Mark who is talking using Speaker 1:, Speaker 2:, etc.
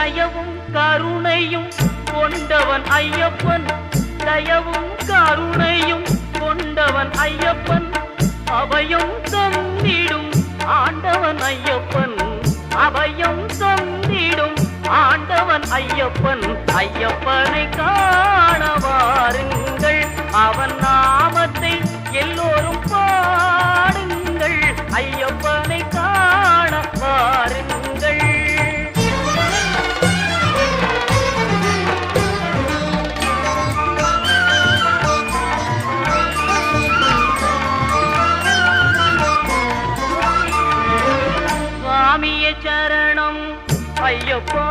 Speaker 1: தயவும் கருணையும் கொண்டவன் ஐயப்பன், தயவும் கருணையும் கொண்டவன் ஐயப்பன், அபயம் தந்திடும் ஆண்டவன் ஐயப்பன், அபயம் தந்திடும் ஆண்டவன் ஐயப்பன். ஐயப்பனை காண வாருங்கள், அவன் நாமத்தை எல்லோரும் பாடுங்கள். ஐயப்பனை காண வாருங்கள். சுவாமியே சரணம் ஐயப்பா,